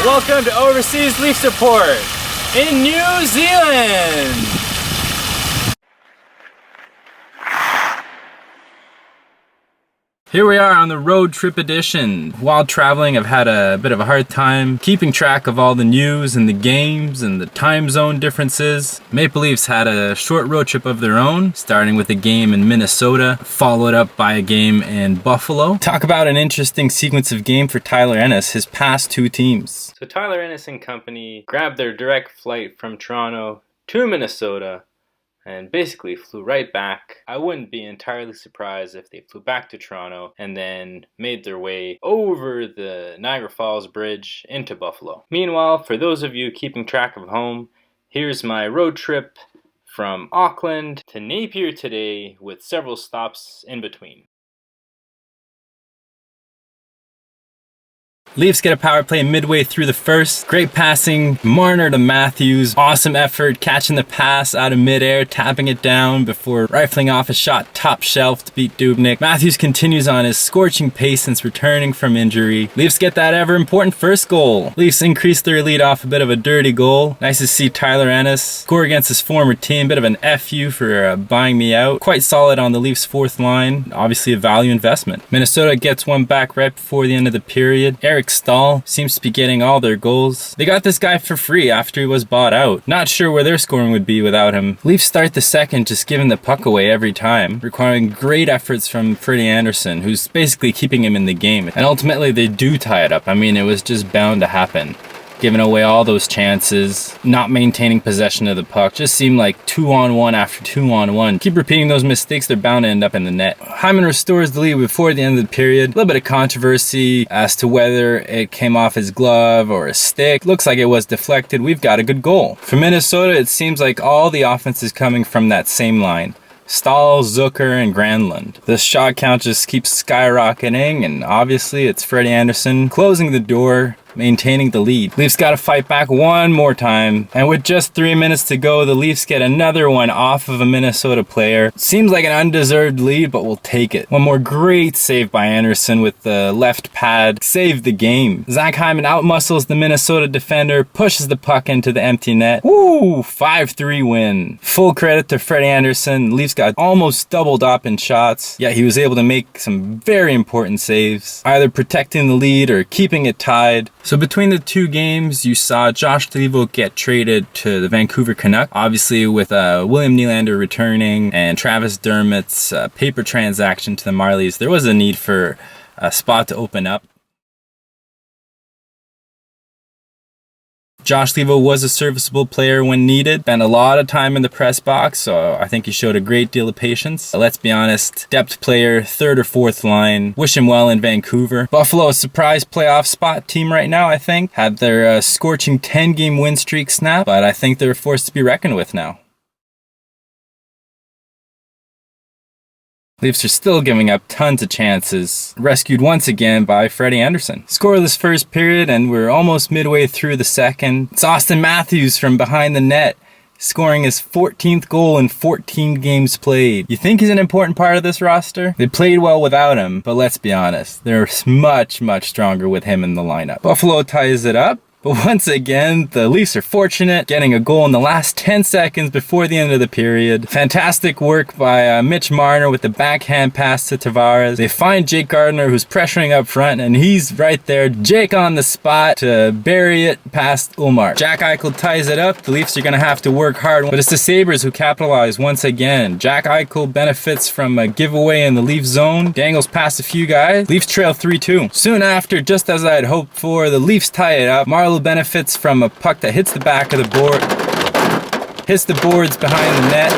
Welcome to Overseas Leafs Report in New Zealand. Here we are on the road trip edition. While traveling, I've had a bit of a hard time keeping track of all the news and the games and the time zone differences. Maple Leafs had a short road trip of their own, starting with a game in Minnesota, followed up by a game in Buffalo. Talk about an interesting sequence of game for Tyler Ennis, his past two teams. So Tyler Ennis and company grabbed their direct flight from Toronto to Minnesota and basically flew right back. I wouldn't be entirely surprised if they flew back to Toronto and then made their way over the Niagara Falls Bridge into Buffalo. Meanwhile, for those of you keeping track of home, here's my road trip from Auckland to Napier today with several stops in between. Leafs get a power play midway through the first. Great passing, Marner to Matthews. Awesome effort, catching the pass out of midair, tapping it down before rifling off a shot top shelf to beat Dubnyk. Matthews continues on his scorching pace since returning from injury. Leafs get that ever important first goal. Leafs increase their lead off a bit of a dirty goal. Nice to see Tyler Ennis score against his former team. Bit of an FU for buying me out. Quite solid on the Leafs' fourth line. Obviously a value investment. Minnesota gets one back right before the end of the period. Eric Stahl seems to be getting all their goals. They got this guy for free after he was bought out. Not sure where their scoring would be without him. Leafs start the second just giving the puck away every time, requiring great efforts from Freddie Anderson, who's basically keeping him in the game. And ultimately they do tie it up. I mean, it was just bound to happen. Giving away all those chances, not maintaining possession of the puck. Just seemed like 2-on-1 after 2-on-1. Keep repeating those mistakes, they're bound to end up in the net. Hyman restores the lead before the end of the period. A little bit of controversy as to whether it came off his glove or a stick. Looks like it was deflected. We've got a good goal. For Minnesota, it seems like all the offense is coming from that same line. Stahl, Zucker, and Granlund. The shot count just keeps skyrocketing, and obviously it's Freddie Anderson closing the door, maintaining the lead. Leafs got to fight back one more time, and with just 3 minutes to go, the Leafs get another one off of a Minnesota player. Seems like an undeserved lead, but we'll take it. One more great save by Anderson with the left pad. Saved the game. Zach Hyman outmuscles the Minnesota defender, pushes the puck into the empty net. Woo! 5-3 win. Full credit to Freddie Anderson. Leafs got almost doubled up in shots, yet he was able to make some very important saves, either protecting the lead or keeping it tied. So between the two games, you saw Josh Leivo get traded to the Vancouver Canucks, obviously with William Nylander returning and Travis Dermott's paper transaction to the Marlies. There was a need for a spot to open up. Josh Leivo was a serviceable player when needed. Spent a lot of time in the press box, so I think he showed a great deal of patience. Let's be honest, depth player, third or fourth line. Wish him well in Vancouver. Buffalo, a surprise playoff spot team right now, I think. Had their scorching 10-game win streak snap, but I think they're forced to be reckoned with now. Leafs are still giving up tons of chances. Rescued once again by Freddie Anderson. Scoreless first period, and we're almost midway through the second. It's Austin Matthews from behind the net, scoring his 14th goal in 14 games played. You think he's an important part of this roster? They played well without him, but let's be honest, they're much, much stronger with him in the lineup. Buffalo ties it up. But once again, the Leafs are fortunate, getting a goal in the last 10 seconds before the end of the period. Fantastic work by Mitch Marner with the backhand pass to Tavares. They find Jake Gardiner, who's pressuring up front, and he's right there. Jake on the spot to bury it past Ullmark. Jack Eichel ties it up. The Leafs are going to have to work hard, but it's the Sabres who capitalize once again. Jack Eichel benefits from a giveaway in the Leafs zone. Dangles past a few guys. Leafs trail 3-2. Soon after, just as I had hoped for, the Leafs tie it up. Marleau benefits from a puck that hits the back of the board, hits the boards behind the net,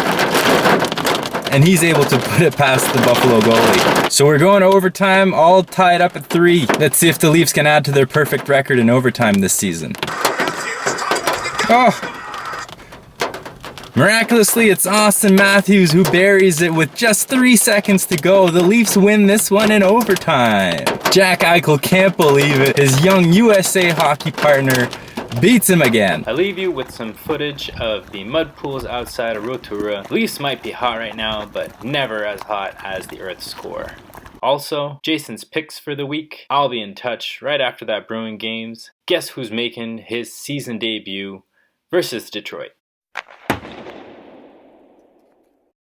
and he's able to put it past the Buffalo goalie. So we're going to overtime, all tied up at 3. Let's see if the Leafs can add to their perfect record in overtime this season. Oh! Miraculously, it's Austin Matthews who buries it with just 3 seconds to go. The Leafs win this one in overtime. Jack Eichel can't believe it. His young USA hockey partner beats him again. I leave you with some footage of the mud pools outside of Rotorua. Leafs might be hot right now, but never as hot as the Earth's core. Also, Jason's picks for the week. I'll be in touch right after that Bruin games. Guess who's making his season debut versus Detroit?